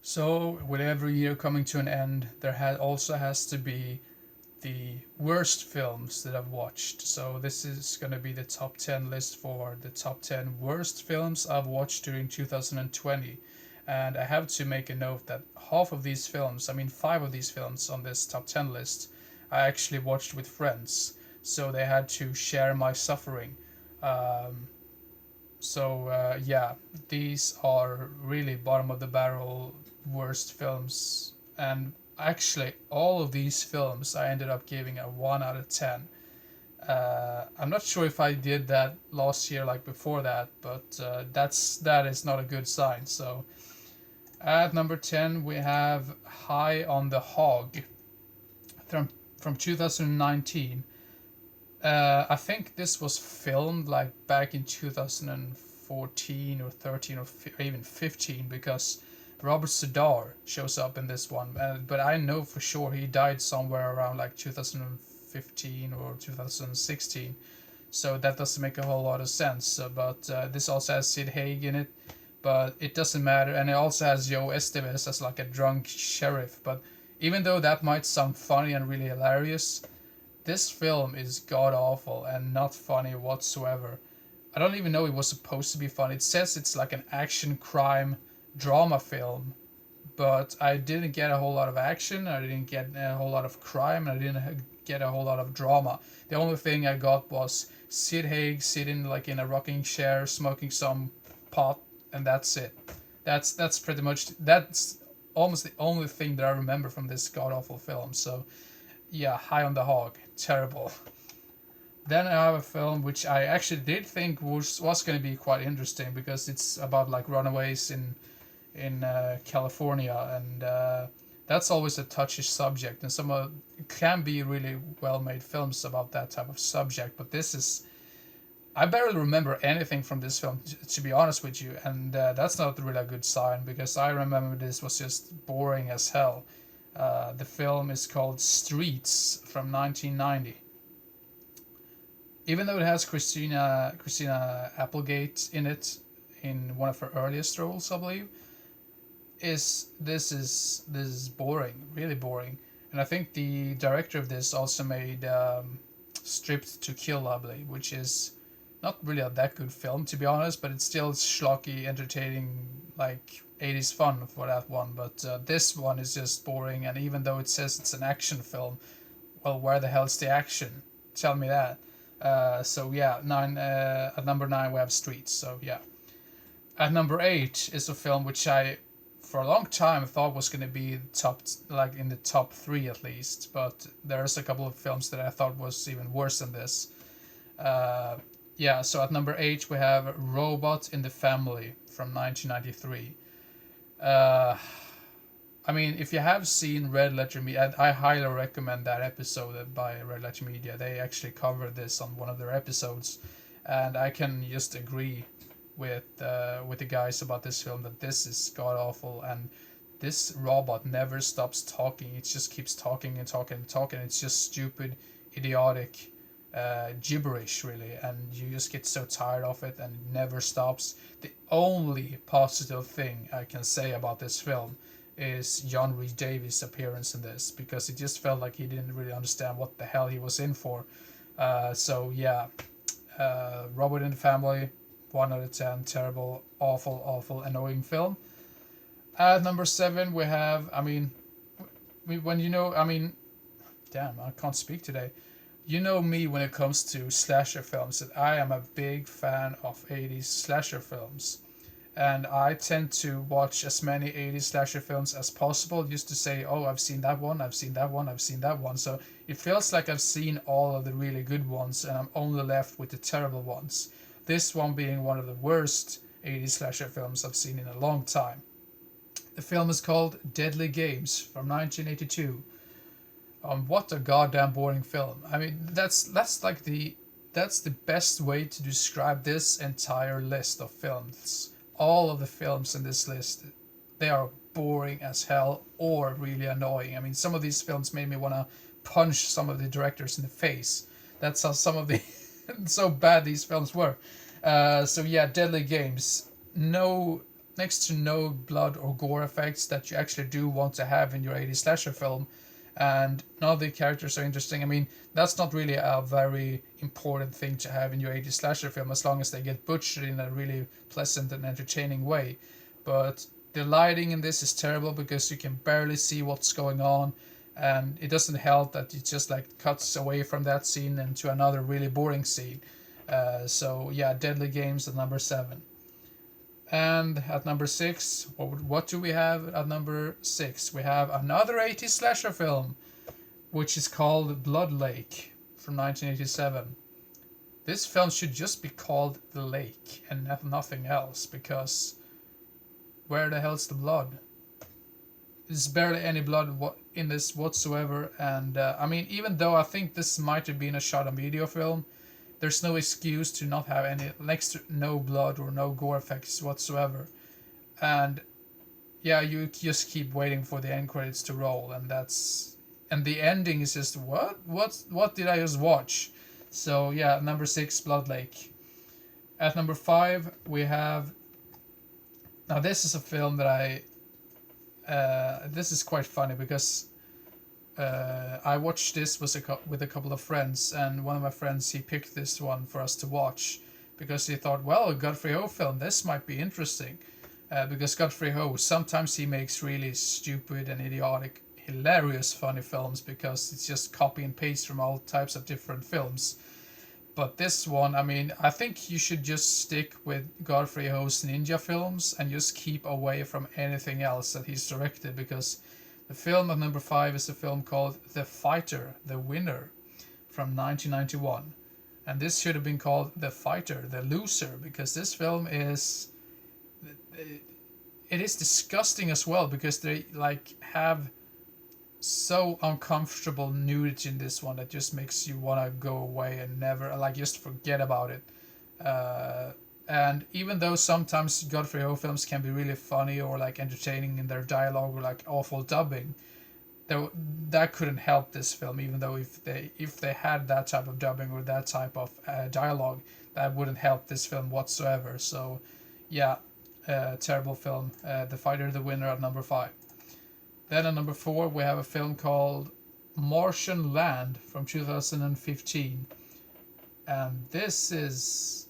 So, with every year coming to an end, there also has to be the worst films that I've watched. So, this is going to be the top 10 list for the top 10 worst films I've watched during 2020. And I have to make a note that half of these films, I mean, five of these films on this top 10 list, I actually watched with friends. So, they had to share my suffering. Um, yeah, these are really bottom of the barrel worst films, and actually all of these films I ended up giving a 1 out of 10. I'm not sure if I did that last year like before that, but that is not a good sign. So at number 10 we have High on the Hog from 2019. I think this was filmed like back in 2014 or 13 or even 15 because Robert Sedar shows up in this one. But I know for sure he died somewhere around like 2015 or 2016. So that doesn't make a whole lot of sense. But this also has Sid Haig in it. But it doesn't matter. And it also has Joe Estevez as like a drunk sheriff. But even though that might sound funny and really hilarious, this film is god awful and not funny whatsoever. I don't even know it was supposed to be funny. It says it's like an action crime drama film, but I didn't get a whole lot of action. I didn't get a whole lot of crime. And I didn't get a whole lot of drama. The only thing I got was Sid Haig sitting like in a rocking chair, smoking some pot, and that's it. That's pretty much that's almost the only thing that I remember from this god awful film. So yeah, High on the Hog, terrible. Then I have a film which I actually did think was going to be quite interesting because it's about like runaways in California, and that's always a touchy subject, and some can be really well made films about that type of subject. But this is, I barely remember anything from this film, to be honest with you, and that's not really a good sign because I remember this was just boring as hell. The film is called Streets from 1990. Even though it has Christina Applegate in it in one of her earliest roles, I believe, is boring, really boring. And I think the director of this also made Stripped to Kill, I believe, which is not really a that good film to be honest, but it's still schlocky, entertaining, like 80s fun for that one. But this one is just boring, and even though it says it's an action film, well, where the hell's the action? Tell me that. So yeah, at number nine we have Streets. So yeah, at number eight is a film which I, for a long time, thought was going to be top, like in the top three at least. But there's a couple of films that I thought was even worse than this. Uh, yeah, so at number eight we have Robot in the Family from 1993. Uh, I mean, if you have seen Red Letter Media, I highly recommend that episode by Red Letter Media. They actually covered this on one of their episodes, and I can just agree with the guys about this film that this is god awful, and this robot never stops talking. It just keeps talking and talking and talking. It's just stupid, idiotic, gibberish really, and you just get so tired of it, and it never stops. The only positive thing I can say about this film is John Reed Davies' appearance in this, because it just felt like he didn't really understand what the hell he was in for. So yeah, Robot in the Family, 1 out of 10, terrible, awful, awful, annoying film. At number seven, we have, I mean, when you know, I mean, damn, I can't speak today. You know me when it comes to slasher films, that I am a big fan of 80s slasher films. And I tend to watch as many 80s slasher films as possible just to say, oh, I've seen that one, I've seen that one, I've seen that one. So it feels like I've seen all of the really good ones and I'm only left with the terrible ones. This one being one of the worst 80s slasher films I've seen in a long time. The film is called Deadly Games from 1982. What a goddamn boring film. I mean, that's the best way to describe this entire list of films. All of the films in this list, they are boring as hell or really annoying. I mean, some of these films made me want to punch some of the directors in the face. That's how some of the so bad these films were. So yeah, Deadly Games. No, next to no blood or gore effects that you actually do want to have in your 80s slasher film. And none of the characters are interesting. I mean, that's not really a very important thing to have in your 80s slasher film as long as they get butchered in a really pleasant and entertaining way. But the lighting in this is terrible because you can barely see what's going on, and it doesn't help that it just like cuts away from that scene into another really boring scene. So yeah, Deadly Games at number 7. And at number 6, what do we have at number 6? We have another 80s slasher film, which is called Blood Lake from 1987. This film should just be called The Lake and nothing else, because where the hell's the blood? There's barely any blood in this whatsoever, and I mean, even though I think this might have been a shot on video film, there's no excuse to not have any next to no blood or no gore effects whatsoever. And yeah, you just keep waiting for the end credits to roll, and the ending is just what did I just watch? So yeah, number 6, Blood Lake. At number 5, we have, now this is a film that this is quite funny because I watched this with a couple of friends, and one of my friends, he picked this one for us to watch because he thought, well, a Godfrey Ho film, this might be interesting. Because Godfrey Ho, sometimes he makes really stupid and idiotic, hilarious, funny films because it's just copy and paste from all types of different films. But this one, I mean, I think you should just stick with Godfrey Ho's ninja films and just keep away from anything else that he's directed, because the film at number 5 is a film called The Fighter, The Winner from 1991. And this should have been called The Fighter, The Loser, because this film is, it is disgusting as well, because they like have so uncomfortable nudity in this one that just makes you want to go away and never like just forget about it. And even though sometimes Godfrey Ho films can be really funny or like entertaining in their dialogue or like awful dubbing, that couldn't help this film. Even though if they had that type of dubbing or that type of dialogue, that wouldn't help this film whatsoever. So yeah, terrible film. The Fighter, the Winner at number 5. Then at number 4, we have a film called Martian Land from 2015, and this is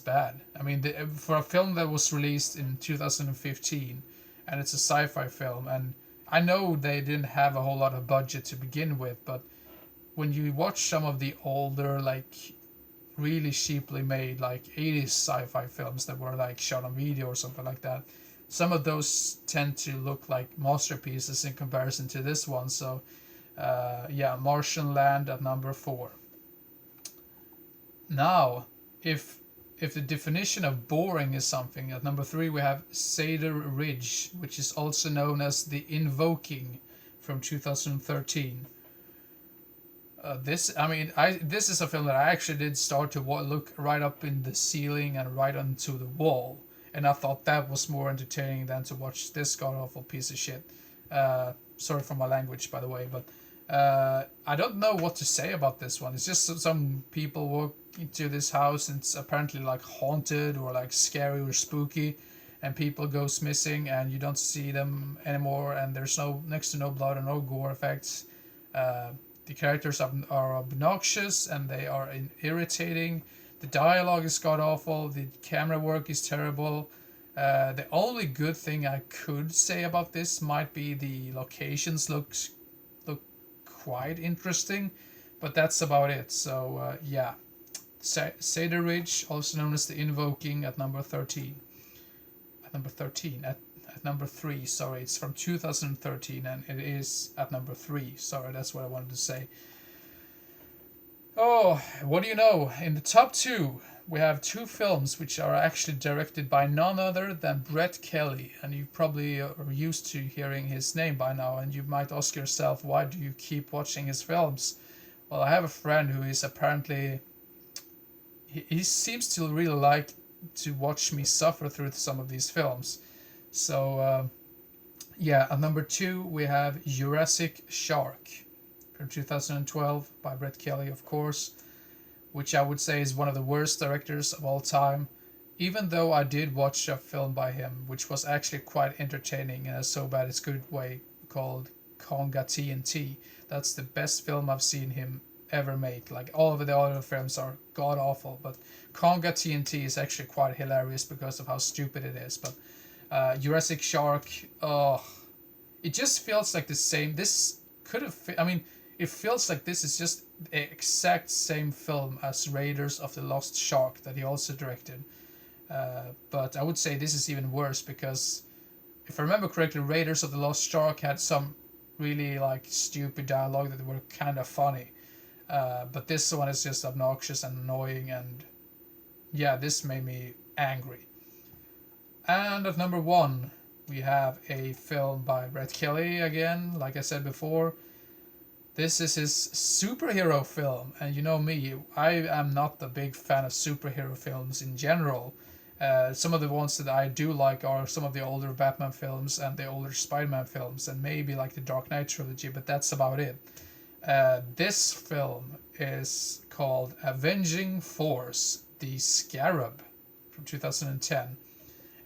bad. I mean, for a film that was released in 2015, and it's a sci-fi film, and I know they didn't have a whole lot of budget to begin with, but when you watch some of the older, like really cheaply made, like 80s sci-fi films that were like shot on video or something like that, some of those tend to look like masterpieces in comparison to this one. So yeah, Martian Land at number 4. Now, if the definition of boring is something, at number 3 we have Cedar Ridge, which is also known as The Invoking from 2013. This is a film that I actually did start to look right up in the ceiling and right onto the wall, and I thought that was more entertaining than to watch this god awful piece of shit. Sorry for my language, by the way, but I don't know what to say about this one. It's just some people walk into this house and it's apparently like haunted or like scary or spooky, and people goes missing and you don't see them anymore, and there's no next to no blood or no gore effects. The characters are obnoxious and they are irritating. The dialogue is god awful. The camera work is terrible. The only good thing I could say about this might be the locations look quite interesting, but that's about it. So yeah, Cedar Ridge, also known as The Invoking, at number 13. At number 3, sorry, it's from 2013 and it is at number 3. Sorry, that's what I wanted to say. Oh, what do you know? In the top 2, we have 2 films which are actually directed by none other than Brett Kelly, and you probably are used to hearing his name by now, and you might ask yourself, why do you keep watching his films? Well, I have a friend who is apparently, he seems to really like to watch me suffer through some of these films. So yeah, at number 2 we have Jurassic Shark from 2012 by Brett Kelly, of course, which I would say is one of the worst directors of all time. even though I did watch a film by him, which was actually quite entertaining in a so bad it's good way, called Conga TNT. That's the best film I've seen him ever make. Like all of the other films are god awful, but Conga TNT is actually quite hilarious because of how stupid it is. But Jurassic Shark, oh, it just feels like the same. This could have, I mean, it feels like this is just the exact same film as Raiders of the Lost Shark that he also directed. But I would say this is even worse because if I remember correctly, Raiders of the Lost Shark had some really like stupid dialogue that were kind of funny. But this one is just obnoxious and annoying, and yeah, this made me angry. And at number one, we have a film by Brett Kelly again. Like I said before, this is his superhero film, and you know me, I am not a big fan of superhero films in general. Some of the ones that I do like are some of the older Batman films and the older Spider-Man films, and maybe like the Dark Knight trilogy, but that's about it. This film is called Avenging Force: The Scarab from 2010,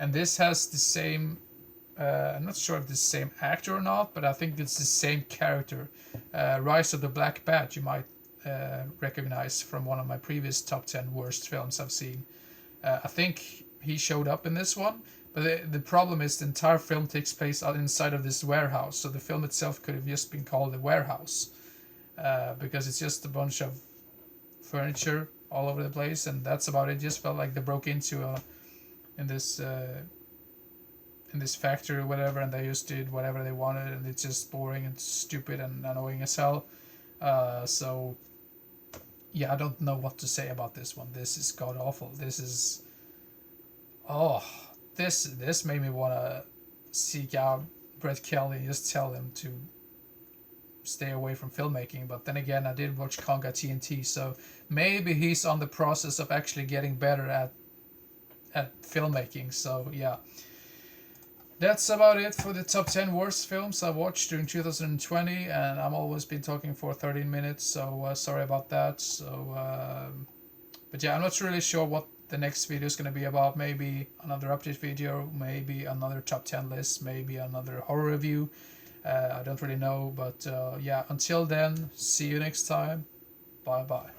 and this has the same. I'm not sure if it's the same actor or not, but I think it's the same character. Rise of the Black Bat, you might recognize from one of my previous top 10 worst films I've seen. I think he showed up in this one, but the problem is the entire film takes place inside of this warehouse, so the film itself could have just been called The Warehouse, because it's just a bunch of furniture all over the place, and that's about it. It just felt like they broke into in this in this factory or whatever, and they just did whatever they wanted, and it's just boring and stupid and annoying as hell. So yeah, I don't know what to say about this one. This is god awful. This is, oh, this made me want to seek out Brett Kelly and just tell him to stay away from filmmaking. But then again, I did watch Conga TNT, so maybe he's on the process of actually getting better at filmmaking. So yeah, that's about it for the top 10 worst films I watched during 2020, and I've always been talking for 13 minutes, so sorry about that. So, but yeah, I'm not really sure what the next video is going to be about. Maybe another update video, maybe another top 10 list, maybe another horror review. I don't really know, but yeah, until then, see you next time. Bye bye.